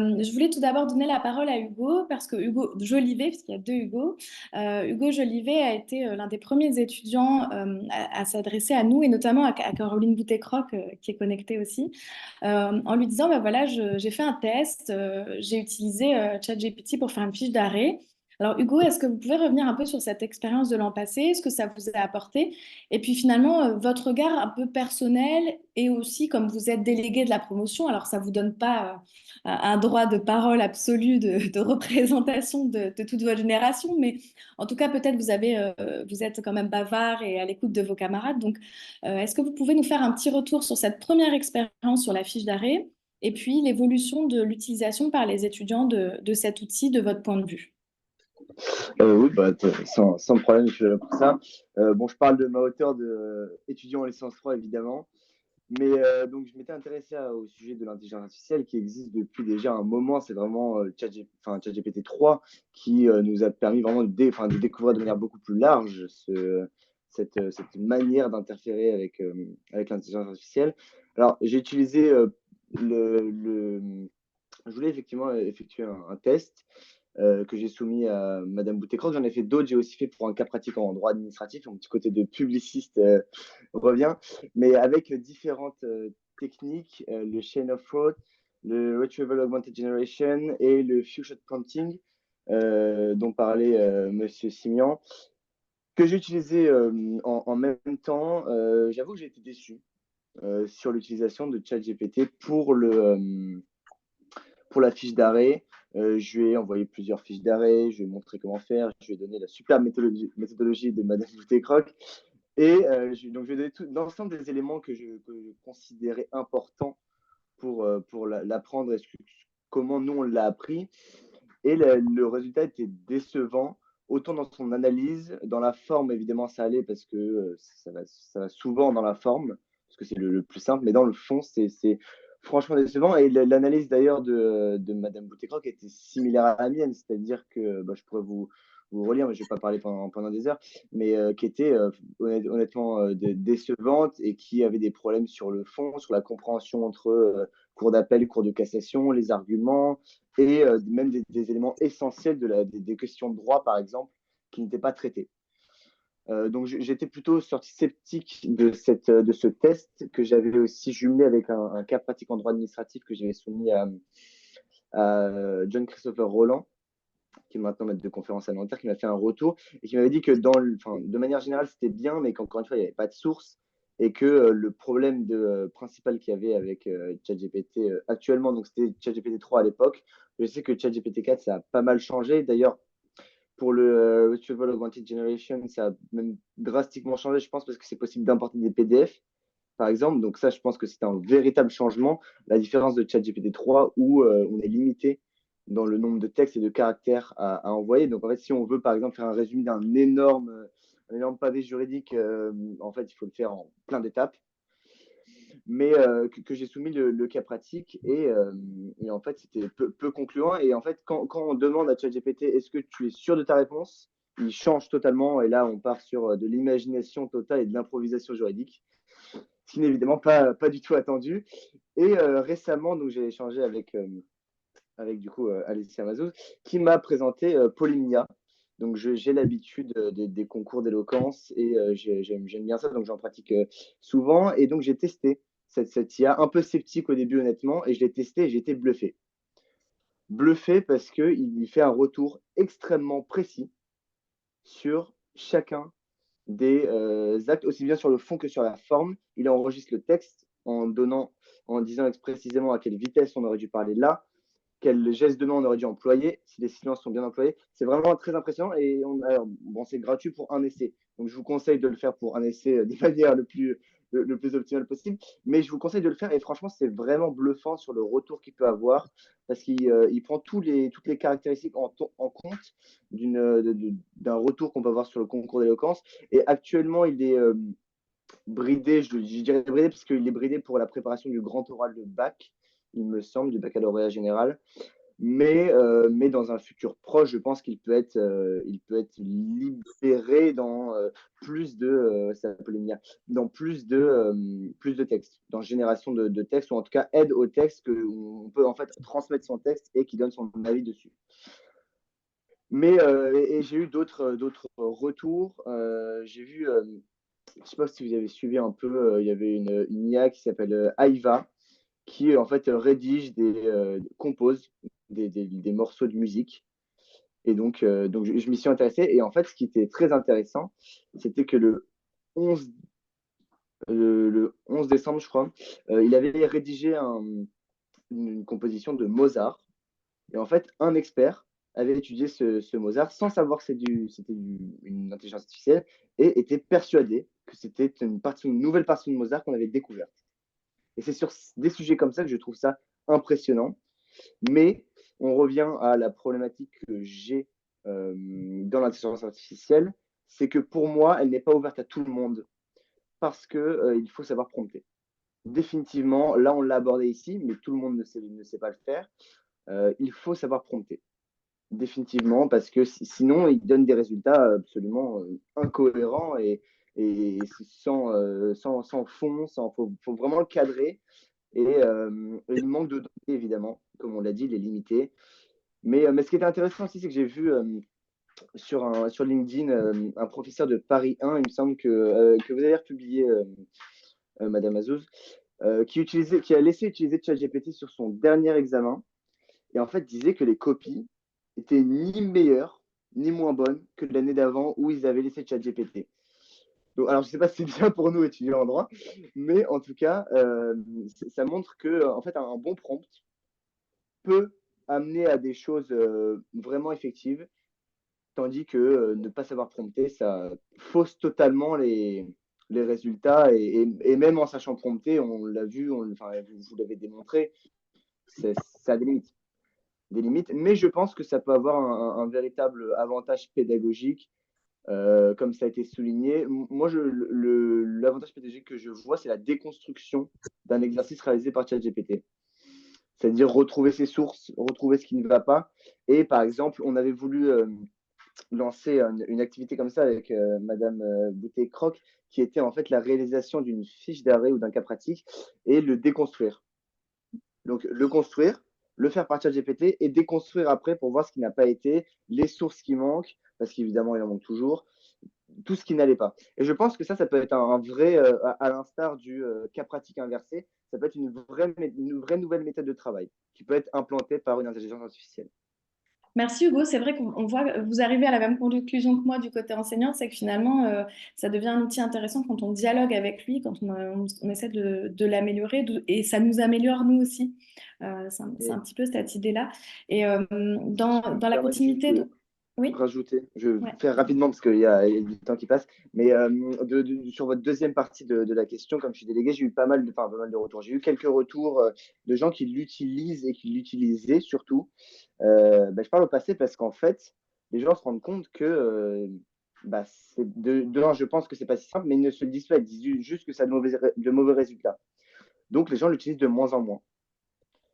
Je voulais tout d'abord donner la parole à Hugo, parce que Hugo Jolivet, puisqu'il y a deux Hugo, Hugo Jolivet a été l'un des premiers étudiants à s'adresser à nous, et notamment à Caroline Boutet-Croc, qui est connectée aussi, en lui disant, bah voilà, j'ai fait un test, j'ai utilisé ChatGPT pour faire une fiche d'arrêt. Alors Hugo, est-ce que vous pouvez revenir un peu sur cette expérience de l'an passé, ce que ça vous a apporté, et puis finalement, votre regard un peu personnel, et aussi comme vous êtes délégué de la promotion, alors ça vous donne pas un droit de parole absolu, de représentation de toute votre génération, mais en tout cas, peut-être vous êtes quand même bavard et à l'écoute de vos camarades. Donc, est-ce que vous pouvez nous faire un petit retour sur cette première expérience sur la fiche d'arrêt et puis l'évolution de l'utilisation par les étudiants de cet outil de votre point de vue? Oui, bah, sans problème, je suis là pour ça. Bon, je parle de ma hauteur d'étudiant en licence 3, évidemment. Mais donc, je m'étais intéressé au sujet de l'intelligence artificielle qui existe depuis déjà un moment. C'est vraiment ChatGPT 3 qui nous a permis vraiment de découvrir de manière beaucoup plus large cette manière d'interférer avec l'intelligence artificielle. Alors, j'ai utilisé je voulais effectivement effectuer un test que j'ai soumis à Madame Boutécroc. J'en ai fait d'autres. J'ai aussi fait pour un cas pratique en droit administratif. Mon petit côté de publiciste revient, mais avec différentes techniques, le chain of thought, le retrieval augmented generation et le few shot prompting dont parlait Monsieur Simian, que j'ai utilisé en même temps. J'avoue que j'ai été déçu sur l'utilisation de ChatGPT pour la fiche d'arrêt. Je lui ai envoyé plusieurs fiches d'arrêt, je lui ai montré comment faire, je lui ai donné la superbe méthodologie de Madame Boutet-Croc. Et donc, je lui ai donné l'ensemble des éléments que je considérais importants pour l'apprendre et comment nous on l'a appris. Et le résultat était décevant, autant dans son analyse, dans la forme, évidemment, ça allait parce que ça va souvent dans la forme, parce que c'est le plus simple, mais dans le fond, c'est franchement décevant. Et l'analyse d'ailleurs de Madame Boutécroc était similaire à la mienne, c'est-à-dire que bah, je pourrais vous relire, mais je ne vais pas parler pendant des heures, mais qui était honnêtement décevante et qui avait des problèmes sur le fond, sur la compréhension entre cours d'appel, cours de cassation, les arguments, et même des éléments essentiels des questions de droit, par exemple, qui n'étaient pas traités. Donc j'étais plutôt sorti sceptique de ce test que j'avais aussi jumelé avec un cas pratique en droit administratif que j'avais soumis à John Christopher Roland, qui est maintenant maître de conférence à Nanterre, qui m'a fait un retour et qui m'avait dit que de manière générale, c'était bien, mais qu'encore une fois, il n'y avait pas de source et que le problème principal qu'il y avait avec ChatGPT actuellement, donc c'était ChatGPT 3 à l'époque, je sais que ChatGPT 4, ça a pas mal changé. D'ailleurs, pour le Retrieval Augmented Generation, ça a même drastiquement changé, je pense, parce que c'est possible d'importer des PDF, par exemple. Donc ça, je pense que c'est un véritable changement. La différence de ChatGPT 3 où on est limité dans le nombre de textes et de caractères à envoyer. Donc en fait, si on veut par exemple faire un résumé un énorme pavé juridique, en fait, il faut le faire en plein d'étapes. Mais que j'ai soumis le cas pratique et en fait, c'était peu concluant. Et en fait, quand on demande à ChatGPT, est-ce que tu es sûr de ta réponse, il change totalement. Et là, on part sur de l'imagination totale et de l'improvisation juridique, ce qui n'est évidemment pas du tout attendu. Et récemment, donc j'ai échangé avec du coup Alessia Mazouz, qui m'a présenté Polymnia. Donc j'ai l'habitude des concours d'éloquence et j'aime bien ça, donc j'en pratique souvent. Et donc j'ai testé cette IA, un peu sceptique au début honnêtement, et je l'ai testé et j'ai été bluffé. Bluffé parce qu'il fait un retour extrêmement précis sur chacun des actes, aussi bien sur le fond que sur la forme. Il enregistre le texte en disant précisément à quelle vitesse on aurait dû parler là, quel geste de main on aurait dû employer, si les silences sont bien employés. C'est vraiment très impressionnant et bon, c'est gratuit pour un essai. Donc je vous conseille de le faire pour un essai de manière le plus optimale possible. Mais je vous conseille de le faire et franchement, c'est vraiment bluffant sur le retour qu'il peut avoir parce qu'il prend toutes les caractéristiques en compte d'un retour qu'on peut avoir sur le concours d'éloquence. Et actuellement, il est bridé, je dirais bridé parce qu'il est bridé pour la préparation du grand oral de bac, il me semble, du baccalauréat général. mais dans un futur proche, je pense il peut être libéré dans ça s'appelle dans plus de textes, dans génération de textes, ou en tout cas aide au texte, où on peut en fait transmettre son texte et qui donne son avis dessus. Et j'ai eu d'autres retours. J'ai vu, je sais pas si vous avez suivi un peu, il y avait une IA qui s'appelle Aiva, qui en fait rédige compose des morceaux de musique. Et donc je m'y suis intéressé. Et en fait, ce qui était très intéressant, c'était que 11, le 11 décembre, je crois, il avait rédigé une composition de Mozart. Et en fait, un expert avait étudié ce Mozart sans savoir que une intelligence artificielle et était persuadé que c'était une nouvelle partie de Mozart qu'on avait découverte. Et c'est sur des sujets comme ça que je trouve ça impressionnant. Mais on revient à la problématique que j'ai dans l'intelligence artificielle, c'est que pour moi, elle n'est pas ouverte à tout le monde parce que il faut savoir prompter. Définitivement, là on l'a abordé ici, mais tout le monde ne sait pas le faire. Il faut savoir prompter. Définitivement, parce que sinon, il donne des résultats absolument incohérents et sans fond. Faut vraiment le cadrer. Et il manque de données, évidemment, comme on l'a dit, il est limité. Mais ce qui était intéressant aussi, c'est que j'ai vu sur LinkedIn un professeur de Paris 1, il me semble que vous avez republié, Madame Azouz, qui a laissé utiliser ChatGPT sur son dernier examen et en fait disait que les copies étaient ni meilleures ni moins bonnes que l'année d'avant où ils avaient laissé ChatGPT. Donc, alors, je ne sais pas si c'est bien pour nous étudiants en droit, mais en tout cas, ça montre que en fait, un bon prompt peut amener à des choses vraiment effectives, tandis que ne pas savoir prompter, ça fausse totalement les résultats. Et même en sachant prompter, on l'a vu, enfin, vous l'avez démontré, ça a des limites. Des limites, mais je pense que ça peut avoir un véritable avantage pédagogique, comme ça a été souligné. Moi, l'avantage pédagogique que je vois, c'est la déconstruction d'un exercice réalisé par ChatGPT. C'est-à-dire retrouver ses sources, retrouver ce qui ne va pas. Et par exemple, on avait voulu lancer une activité comme ça avec Madame Boutet-Croc, qui était en fait la réalisation d'une fiche d'arrêt ou d'un cas pratique et le déconstruire. Donc, le construire, le faire par ChatGPT et déconstruire après pour voir ce qui n'a pas été, les sources qui manquent, parce qu'évidemment, il en manque toujours, tout ce qui n'allait pas. Et je pense que ça peut être un vrai, à l'instar du cas pratique inversé, ça peut être une vraie nouvelle méthode de travail qui peut être implantée par une intelligence artificielle. Merci Hugo, c'est vrai qu'on voit que vous arrivez à la même conclusion que moi du côté enseignant, c'est que finalement ça devient un outil intéressant quand on dialogue avec lui, quand on essaie de l'améliorer et ça nous améliore nous aussi. C'est un Et petit peu cette idée-là. Et si je me dans la permets juste continuité de de... Oui, rajouter, je vais ouais. faire rapidement parce il y a du temps qui passe, mais sur votre deuxième partie de la question, comme je suis délégué, j'ai eu pas mal de retours. J'ai eu quelques retours de gens qui l'utilisent et qui l'utilisaient surtout. Je parle au passé parce qu'en fait, les gens se rendent compte que je pense que c'est pas si simple, mais ils ne se le disent pas, ils disent juste que ça a de mauvais résultats. Donc les gens l'utilisent de moins en moins.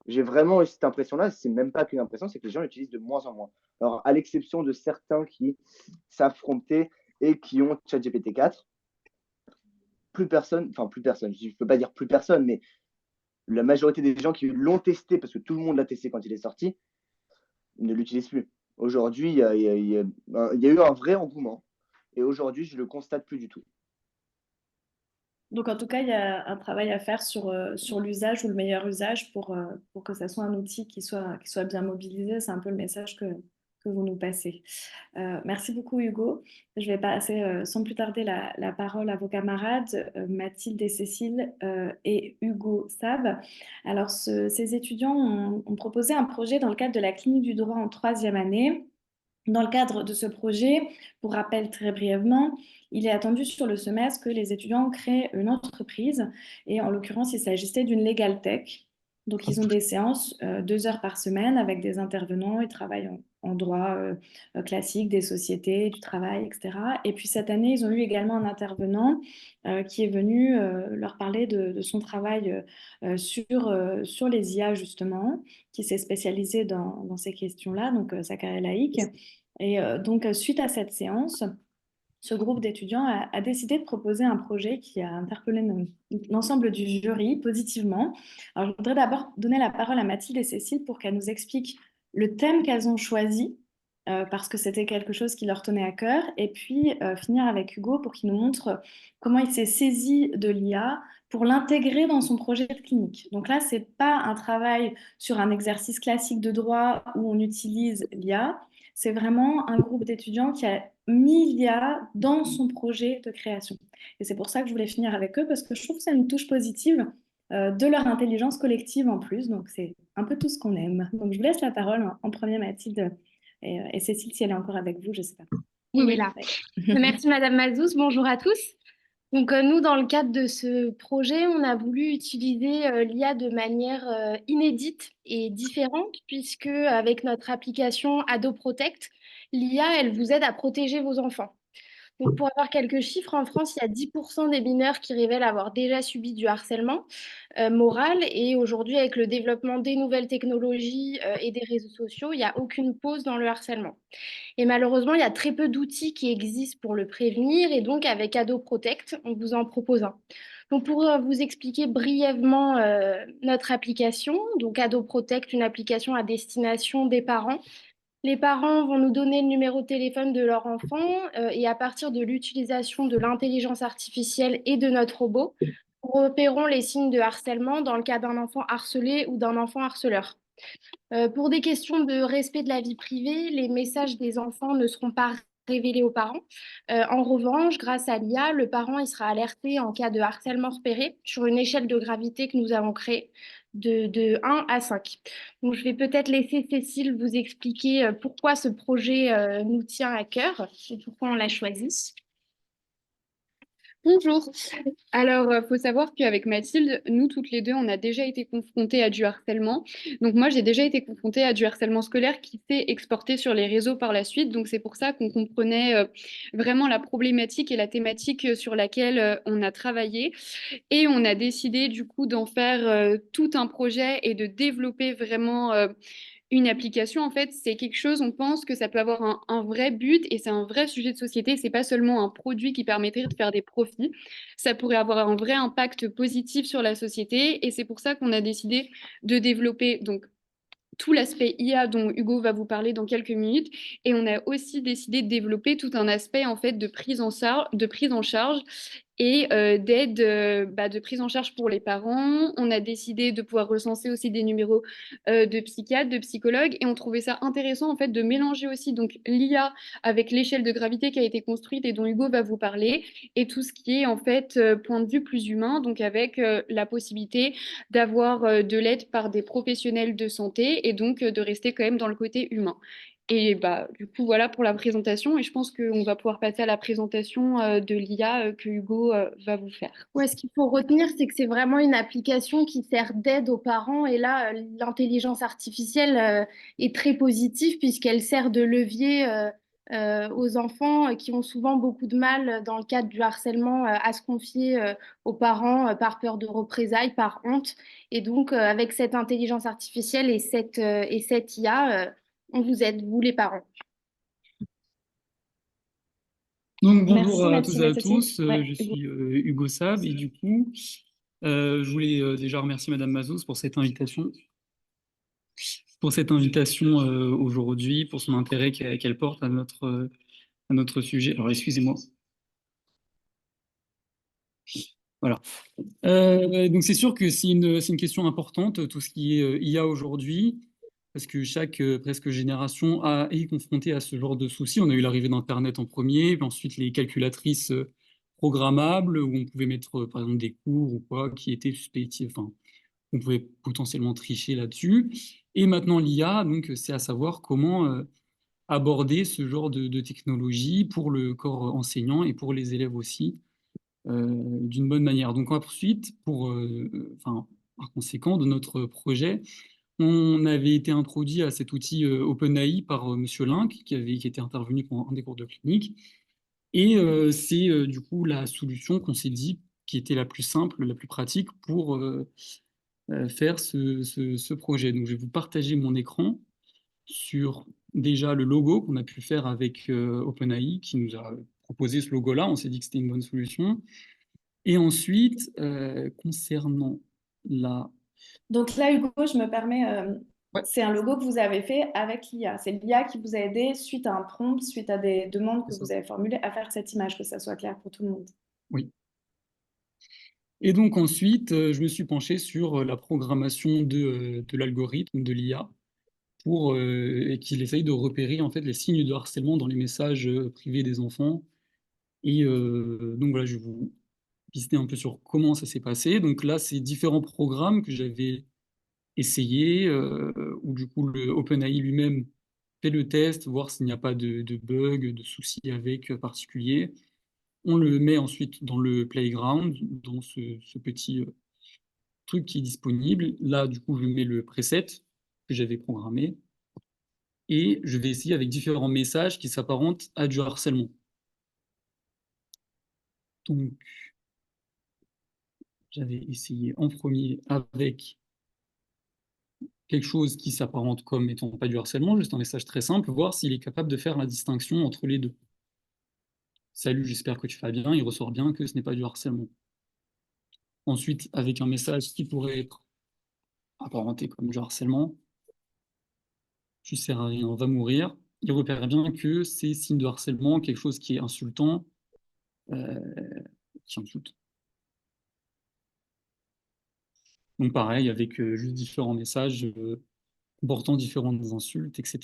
J'ai vraiment eu cette impression-là, c'est même pas qu'une impression, c'est que les gens l'utilisent de moins en moins. Alors, à l'exception de certains qui s'affrontaient et qui ont ChatGPT 4, plus personne, je ne peux pas dire plus personne, mais la majorité des gens qui l'ont testé, parce que tout le monde l'a testé quand il est sorti, ne l'utilisent plus. Aujourd'hui, il y a eu un vrai engouement, et aujourd'hui, je ne le constate plus du tout. Donc en tout cas, il y a un travail à faire sur l'usage ou le meilleur usage pour que ça soit un outil qui soit bien mobilisé. C'est un peu le message que vous nous passez. Merci beaucoup Hugo. Je vais passer sans plus tarder la parole à vos camarades Mathilde et Cécile et Hugo Sab. Alors ces étudiants ont proposé un projet dans le cadre de la clinique du droit en troisième année. Dans le cadre de ce projet, pour rappel très brièvement, il est attendu sur le semestre que les étudiants créent une entreprise et en l'occurrence, il s'agissait d'une Legal Tech. Donc, ils ont des séances 2 heures par semaine avec des intervenants. Ils travaillent en droit classique des sociétés, du travail, etc. Et puis cette année, ils ont eu également un intervenant qui est venu leur parler de son travail sur les IA, justement, qui s'est spécialisé dans ces questions-là, donc Zakaria Laïc. Et donc, suite à cette séance, ce groupe d'étudiants a décidé de proposer un projet qui a interpellé l'ensemble du jury positivement. Alors, je voudrais d'abord donner la parole à Mathilde et Cécile pour qu'elles nous expliquent le thème qu'elles ont choisi, parce que c'était quelque chose qui leur tenait à cœur, et puis finir avec Hugo pour qu'il nous montre comment il s'est saisi de l'IA pour l'intégrer dans son projet de clinique. Donc là, c'est pas un travail sur un exercice classique de droit où on utilise l'IA, c'est vraiment un groupe d'étudiants qui a mis l'IA dans son projet de création. Et c'est pour ça que je voulais finir avec eux, parce que je trouve que c'est une touche positive de leur intelligence collective en plus. Donc c'est un peu tout ce qu'on aime. Donc je vous laisse la parole en premier, Mathilde. Et Cécile, si elle est encore avec vous, je ne sais pas. Oui, oui, là. Ouais. Merci, Madame Mazous. Bonjour à tous. Donc, nous, dans le cadre de ce projet, on a voulu utiliser l'IA de manière inédite et différente, puisque avec notre application AdoProtect, l'IA, elle vous aide à protéger vos enfants. Donc, pour avoir quelques chiffres, en France, il y a 10% des mineurs qui révèlent avoir déjà subi du harcèlement moral. Et aujourd'hui, avec le développement des nouvelles technologies et des réseaux sociaux, il n'y a aucune pause dans le harcèlement. Et malheureusement, il y a très peu d'outils qui existent pour le prévenir. Et donc, avec AdoProtect, on vous en propose un. Donc, pour vous expliquer brièvement notre application, donc AdoProtect, une application à destination des parents. Les parents vont nous donner le numéro de téléphone de leur enfant et à partir de l'utilisation de l'intelligence artificielle et de notre robot, nous repérons les signes de harcèlement dans le cas d'un enfant harcelé ou d'un enfant harceleur. Pour des questions de respect de la vie privée, les messages des enfants ne seront pas révélés aux parents. En revanche, grâce à l'IA, le parent il sera alerté en cas de harcèlement repéré sur une échelle de gravité que nous avons créée de 1 à 5. Donc, je vais peut-être laisser Cécile vous expliquer pourquoi ce projet nous tient à cœur et pourquoi on l'a choisi. Bonjour. Alors, faut savoir qu'avec Mathilde, nous toutes les deux, on a déjà été confrontées à du harcèlement. Donc moi, j'ai déjà été confrontée à du harcèlement scolaire qui s'est exporté sur les réseaux par la suite. Donc c'est pour ça qu'on comprenait vraiment la problématique et la thématique sur laquelle on a travaillé. Et on a décidé du coup d'en faire tout un projet et de développer vraiment une application, en fait, c'est quelque chose, on pense que ça peut avoir un vrai but et c'est un vrai sujet de société. C'est pas seulement un produit qui permettrait de faire des profits. Ça pourrait avoir un vrai impact positif sur la société et c'est pour ça qu'on a décidé de développer donc tout l'aspect IA dont Hugo va vous parler dans quelques minutes. Et on a aussi décidé de développer tout un aspect en fait de prise en charge et d'aide de prise en charge pour les parents. On a décidé de pouvoir recenser aussi des numéros de psychiatres, de psychologues, et on trouvait ça intéressant en fait de mélanger aussi donc l'IA avec l'échelle de gravité qui a été construite et dont Hugo va vous parler, et tout ce qui est en fait point de vue plus humain, donc avec la possibilité d'avoir de l'aide par des professionnels de santé et donc de rester quand même dans le côté humain. Et bah, du coup, voilà pour la présentation. Et je pense qu'on va pouvoir passer à la présentation de l'IA que Hugo va vous faire. Ouais, ce qu'il faut retenir, c'est que c'est vraiment une application qui sert d'aide aux parents. Et là, l'intelligence artificielle est très positive puisqu'elle sert de levier aux enfants qui ont souvent beaucoup de mal dans le cadre du harcèlement à se confier aux parents par peur de représailles, par honte. Et donc, avec cette intelligence artificielle et cette IA, on vous aide, vous les parents. Donc bonjour Merci à tous Mathilde et et à Cécile. tous, Ouais, je Hugo. suis Hugo Sab et du coup je voulais déjà remercier Madame Mazos pour cette invitation aujourd'hui, pour son intérêt qu'elle porte à notre sujet. Alors excusez-moi. Voilà. Donc c'est sûr que c'est une question importante, tout ce qui est IA aujourd'hui, parce que chaque presque génération est confrontée à ce genre de soucis. On a eu l'arrivée d'Internet en premier, puis ensuite les calculatrices programmables, où on pouvait mettre par exemple des cours ou quoi, qui étaient suspectés, enfin, on pouvait potentiellement tricher là-dessus. Et maintenant l'IA, donc c'est à savoir comment aborder ce genre de technologie pour le corps enseignant et pour les élèves aussi d'une bonne manière. Donc ensuite, enfin, Par conséquent, de notre projet, on avait été introduit à cet outil OpenAI par Monsieur Link, qui était intervenu pendant un des cours de clinique. Et c'est du coup la solution qu'on s'est dit qui était la plus simple, la plus pratique pour faire ce projet. Donc, je vais vous partager mon écran sur déjà le logo qu'on a pu faire avec OpenAI, qui nous a proposé ce logo-là. On s'est dit que c'était une bonne solution. Et ensuite, concernant la... Donc là, Hugo, je me permets, Ouais, c'est un logo que vous avez fait avec l'IA. C'est l'IA qui vous a aidé suite à un prompt, suite à des demandes que c'est ça. vous avez formulées à faire cette image, que ça soit clair pour tout le monde. Oui. Et donc ensuite, je me suis penché sur la programmation de l'algorithme, de l'IA, pour et qu'il essaye de repérer en fait les signes de harcèlement dans les messages privés des enfants. Et donc voilà, je vais vous visiter un peu sur comment ça s'est passé. Donc là, c'est différents programmes que j'avais essayés, où du coup le OpenAI lui-même fait le test, voir s'il n'y a pas de bug, de soucis avec particulier. On le met ensuite dans le playground, dans ce petit truc qui est disponible. Là, du coup, je mets le preset que j'avais programmé et je vais essayer avec différents messages qui s'apparentent à du harcèlement. Donc, j'avais essayé en premier avec quelque chose qui s'apparente comme étant pas du harcèlement, juste un message très simple, voir s'il est capable de faire la distinction entre les deux. Salut, j'espère que tu vas bien, il ressort bien que ce n'est pas du harcèlement. Ensuite, avec un message qui pourrait être apparenté comme du harcèlement, tu sers à rien, on va mourir. Il repère bien que c'est signe de harcèlement, quelque chose qui est insultant, euh, qui insulte. Donc pareil, avec juste différents messages comportant différentes insultes, etc.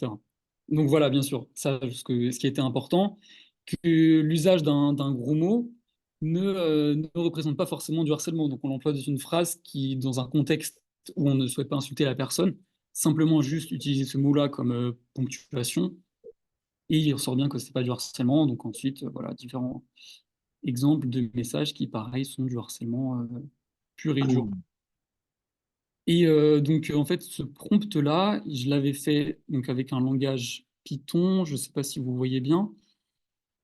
Donc voilà, bien sûr, ça, ce qui était important, que l'usage d'un gros mot ne représente pas forcément du harcèlement. Donc on l'emploie dans une phrase qui, dans un contexte où on ne souhaite pas insulter la personne, simplement juste utiliser ce mot-là comme ponctuation, et il ressort bien que ce n'est pas du harcèlement. Donc ensuite, voilà, différents exemples de messages qui, pareil, sont du harcèlement pur et dur. Et donc, en fait, ce prompt-là, je l'avais fait donc, avec un langage Python, je ne sais pas si vous voyez bien,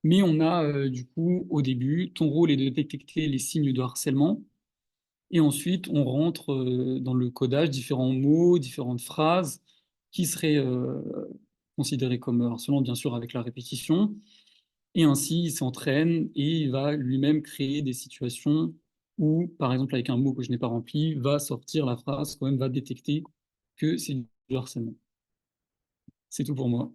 mais on a du coup, au début, ton rôle est de détecter les signes de harcèlement, et ensuite, on rentre dans le codage différents mots, différentes phrases qui seraient considérées comme harcelant, bien sûr, avec la répétition, et ainsi, il s'entraîne et il va lui-même créer des situations où, par exemple, avec un mot que je n'ai pas rempli, va sortir la phrase, quand même, va détecter que c'est du harcèlement. C'est tout pour moi.